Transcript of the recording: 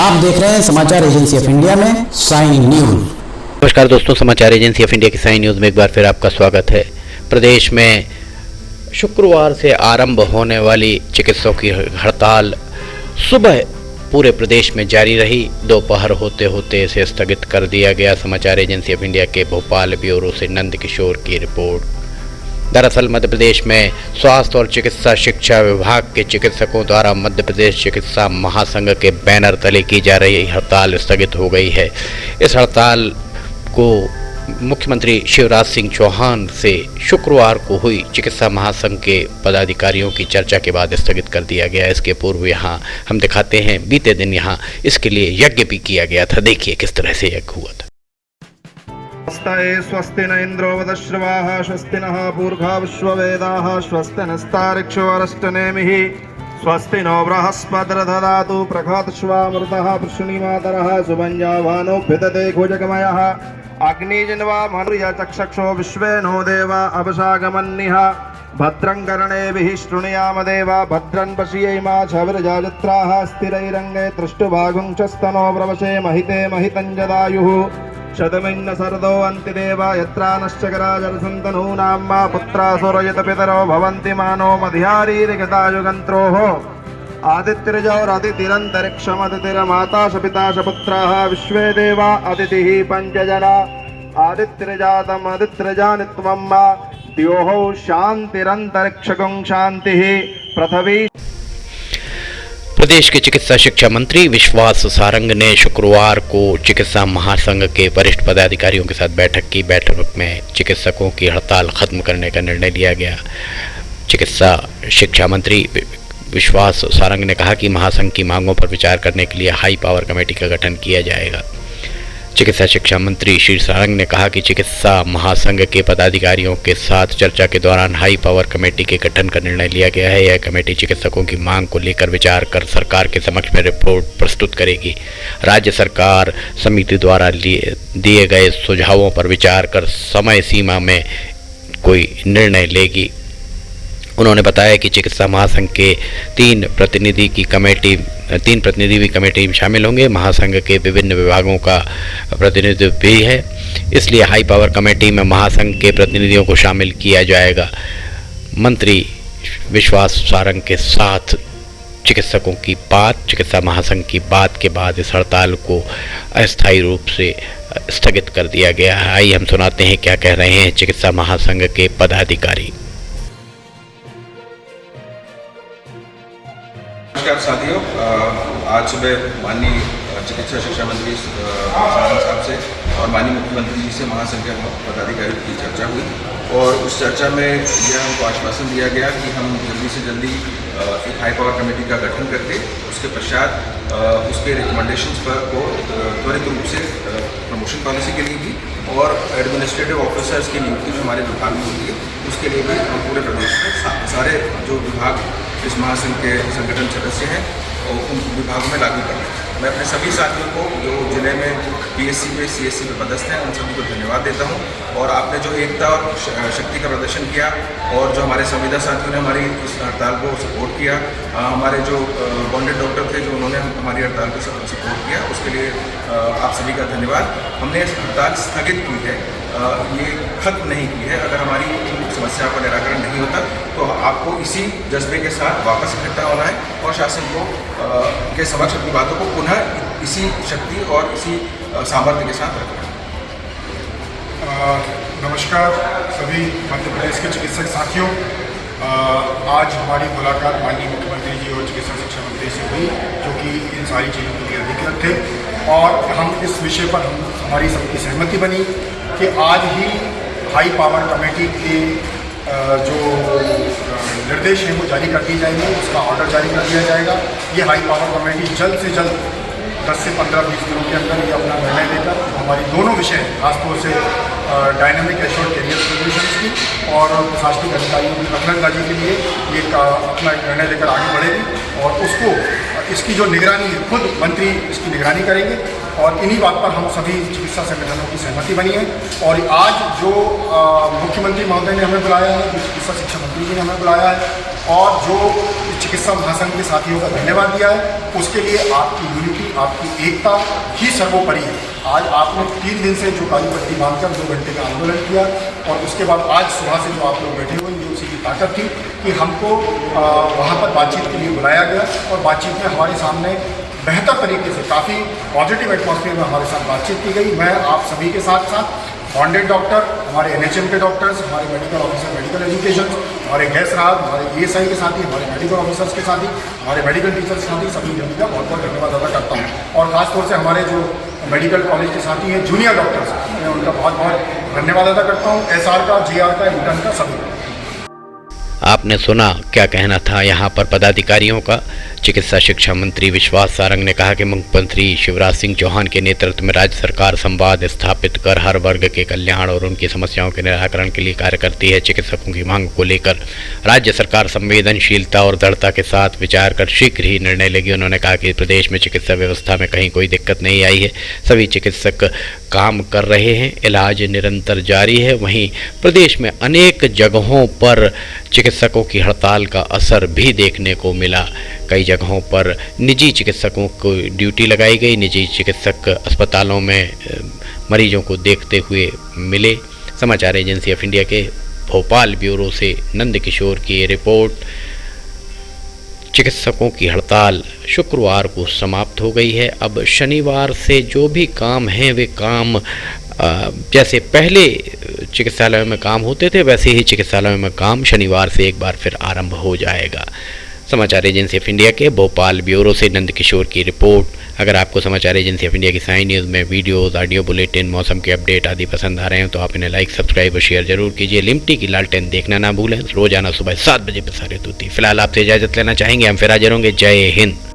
आप देख रहे हैं समाचार एजेंसी ऑफ इंडिया में साइन न्यूज। नमस्कार दोस्तों, समाचार एजेंसी ऑफ इंडिया की साइन न्यूज में एक बार फिर आपका स्वागत है। प्रदेश में शुक्रवार से आरंभ होने वाली चिकित्सकों की हड़ताल सुबह पूरे प्रदेश में जारी रही। दोपहर होते होते इसे स्थगित कर दिया गया। समाचार एजेंसी ऑफ इंडिया के भोपाल ब्यूरो से नंद किशोर की रिपोर्ट। दरअसल मध्य प्रदेश में स्वास्थ्य और चिकित्सा शिक्षा विभाग के चिकित्सकों द्वारा मध्य प्रदेश चिकित्सा महासंघ के बैनर तले की जा रही हड़ताल स्थगित हो गई है। इस हड़ताल को मुख्यमंत्री शिवराज सिंह चौहान से शुक्रवार को हुई चिकित्सा महासंघ के पदाधिकारियों की चर्चा के बाद स्थगित कर दिया गया। इसके पूर्व यहाँ हम दिखाते हैं, बीते दिन यहाँ इसके लिए यज्ञ भी किया गया था। देखिए किस तरह से यज्ञ हुआ था। स्वस्ति न इंद्रो वदश्रवाः स्वस्ति नः पूर्वा विश्ववेदाः स्वस्ति नस्तार्क्ष्यो अरिष्टनेमिः स्वस्ति नो बृहस्पतिर्दधातु प्रखातश्वामृतः वृष्णिमातरः सुभञ्जावानो भिदते भुजगमयः अग्निजिन्वा मनुर्यचक्षक्षो विश्वे नो देवा अवशागमन्निः भद्रं कर्णेभिः शृणुयाम देवा भद्रं पश्येमाच्छविर्यजत्राः स्थिरैरङ्गे तृष्टुभागुं च स्तनो प्रवशे महिते महितं जदायुः शतमिन्न सरदो अन्तिदेव यत्रानश्चकराजरसन्तनूनां मा पुत्रासुरयत पितरो भवन्ति मानो मध्यारीरिगतायुगन्त्रोः आदित्यरजोरदितिरन्तरिक्षमदितिरमाता च पिता च पुत्राः विश्वे देवा अदितिः पञ्चजना आदित्यजातम् आदित्यजानित्वं मा द्योः शान्तिरन्तरिक्षगुं शान्तिः पृथ्वी। प्रदेश के चिकित्सा शिक्षा मंत्री विश्वास सारंग ने शुक्रवार को चिकित्सा महासंघ के वरिष्ठ पदाधिकारियों के साथ बैठक की। बैठक में चिकित्सकों की हड़ताल खत्म करने का निर्णय लिया गया। चिकित्सा शिक्षा मंत्री विश्वास सारंग ने कहा कि महासंघ की मांगों पर विचार करने के लिए हाई पावर कमेटी का गठन किया जाएगा। चिकित्सा शिक्षा मंत्री श्री सारंग ने कहा कि चिकित्सा महासंघ के पदाधिकारियों के साथ चर्चा के दौरान हाई पावर कमेटी के गठन का निर्णय लिया गया है। यह कमेटी चिकित्सकों की मांग को लेकर विचार कर सरकार के समक्ष में रिपोर्ट प्रस्तुत करेगी। राज्य सरकार समिति द्वारा दिए गए सुझावों पर विचार कर समय सीमा में कोई निर्णय लेगी। उन्होंने बताया कि चिकित्सा महासंघ के तीन प्रतिनिधि भी कमेटी में शामिल होंगे। महासंघ के विभिन्न विभागों का प्रतिनिधित्व भी है, इसलिए हाई पावर कमेटी में महासंघ के प्रतिनिधियों को शामिल किया जाएगा। मंत्री विश्वास सारंग के साथ चिकित्सकों की बात, चिकित्सा महासंघ की बात के बाद इस हड़ताल को अस्थायी रूप से स्थगित कर दिया गया है। आइए हम सुनाते हैं क्या कह रहे हैं चिकित्सा महासंघ के पदाधिकारी। नमस्कार साथियों, आज सुबह माननीय चिकित्सा शिक्षा मंत्री सारंग साहब से और माननीय मुख्यमंत्री जी से महासंघ के पदाधिकारियों की चर्चा हुई और उस चर्चा में यह हमको आश्वासन दिया गया कि हम जल्दी से जल्दी एक हाई पावर कमेटी का गठन करके उसके पश्चात उसके रिकमेंडेशंस पर को त्वरित रूप से प्रमोशन पॉलिसी के लिए भी और एडमिनिस्ट्रेटिव ऑफिसर्स की नियुक्ति जो हमारे विभाग में होती है उसके लिए भी हम पूरे प्रदेश में सारे जो विभाग इस महासंघ के संगठन सदस्य हैं और उन विभागों में लागू करना है। मैं अपने सभी साथियों को जो जिले में पीएससी पे सीएससी पे पदस्थ हैं उन सभी को धन्यवाद देता हूं और आपने जो एकता और शक्ति का प्रदर्शन किया और जो हमारे संविदा साथियों ने हमारी इस हड़ताल को सपोर्ट किया, हमारे जो बॉन्डेड डॉक्टर थे जो उन्होंने हमारी हड़ताल को सपोर्ट किया, उसके लिए आप सभी का धन्यवाद। हमने इस हड़ताल स्थगित की है, ये खत्म नहीं की है। अगर हमारी समस्या का निराकरण नहीं होता तो आपको इसी जज्बे के साथ वापस इकट्ठा होना है और शासन को के समक्ष अपनी बातों को पुनः इसी शक्ति और इसी सामर्थ्य के साथ रखना है। नमस्कार सभी मध्य प्रदेश के चिकित्सक साथियों, आज हमारी मुलाकात माननीय मुख्यमंत्री जी और चिकित्सा शिक्षा मंत्री से हुई जो कि इन सारी चीज़ों के लिए अधिकृत थे और हम इस विषय पर हमारी सबकी सहमति बनी कि आज ही हाई पावर कमेटी के जो निर्देश हैं वो जारी कर दिए जाएंगे, उसका ऑर्डर जारी कर दिया जाएगा। ये हाई पावर कमेटी जल्द से जल्द 10 से 15-20 दिनों के अंदर ये अपना निर्णय लेकर हमारी दोनों विषय खासतौर से डायनामिक एश्योर्ड कैरियर सोल्यूशंस की और प्रशासनिक अधिकारियों की दखलंदाजी के लिए ये अपना निर्णय लेकर आगे बढ़ेगी और उसको इसकी जो निगरानी है खुद मंत्री इसकी निगरानी करेंगे और इन्हीं बात पर हम सभी चिकित्सा संगठनों की सहमति बनी है। और आज जो मुख्यमंत्री महोदय ने हमें बुलाया है, जो चिकित्सा शिक्षा मंत्री जी ने हमें बुलाया है, और जो चिकित्सा महासंघ के साथियों का धन्यवाद दिया है, उसके लिए आपकी यूनिटी, आपकी एकता ही सर्वोपरि है। आज आपने 3 दिन से जो काली पट्टी बांधकर 2 घंटे का आंदोलन किया और उसके बाद आज सुबह से जो आप लोग बैठे हुए, ये उसी की ताकत थी कि हमको वहाँ पर बातचीत के लिए बुलाया गया और बातचीत में हमारे सामने बेहतर तरीके से काफ़ी पॉजिटिव एटमॉस्फेयर में हमारे साथ बातचीत की गई। मैं आप सभी के साथ बॉन्डेड डॉक्टर, हमारे NHM के डॉक्टर्स, हमारे मेडिकल ऑफिसर मेडिकल एजुकेशन, हमारे गैस राहत, हमारे ESI के साथी, हमारे मेडिकल ऑफिसर्स के साथी, हमारे मेडिकल टीचर्स के साथी, सभी जन का बहुत बहुत धन्यवाद अदा करता हूँ। और ख़ासतौर से हमारे जो मेडिकल कॉलेज के साथी हैं, जूनियर डॉक्टर्स, मैं उनका बहुत बहुत धन्यवाद अदा करता हूँ। SR का, JR का, इंटर्न का, सभी। आपने सुना क्या कहना था यहाँ पर पदाधिकारियों का। चिकित्सा शिक्षा मंत्री विश्वास सारंग ने कहा कि मुख्यमंत्री शिवराज सिंह चौहान के नेतृत्व में राज्य सरकार संवाद स्थापित कर हर वर्ग के कल्याण और उनकी समस्याओं के निराकरण के लिए कार्य करती है। चिकित्सकों की मांग को लेकर राज्य सरकार संवेदनशीलता और दृढ़ता के साथ विचार कर शीघ्र ही निर्णय लेगी। उन्होंने कहा कि प्रदेश में चिकित्सा व्यवस्था में कहीं कोई दिक्कत नहीं आई है, सभी चिकित्सक काम कर रहे हैं, इलाज निरंतर जारी है। वहीं प्रदेश में अनेक जगहों पर चिकित्सकों की हड़ताल का असर भी देखने को मिला। कई जगहों पर निजी चिकित्सकों को ड्यूटी लगाई गई, निजी चिकित्सक अस्पतालों में मरीजों को देखते हुए मिले। समाचार एजेंसी ऑफ इंडिया के भोपाल ब्यूरो से नंद किशोर की ये रिपोर्ट। चिकित्सकों की हड़ताल शुक्रवार को समाप्त हो गई है। अब शनिवार से जो भी काम हैं वे काम जैसे पहले चिकित्सालयों में काम होते थे वैसे ही चिकित्सालयों में काम शनिवार से एक बार फिर आरंभ हो जाएगा। समाचार एजेंसी ऑफ इंडिया के भोपाल ब्यूरो से नंद किशोर की रिपोर्ट। अगर आपको समाचार एजेंसी ऑफ इंडिया की साइन न्यूज़ में वीडियोस, ऑडियो बुलेटिन, मौसम के अपडेट आदि पसंद आ रहे हैं तो आप इन्हें लाइक, सब्सक्राइब और शेयर जरूर कीजिए। लिमटी की लालटेन देखना ना भूलें, रोजाना सुबह 7 बजे प्रसारित होती है। फिलहाल आपसे इजाज़त लेना चाहेंगे, हम फिर हाजिर होंगे। जय हिंद।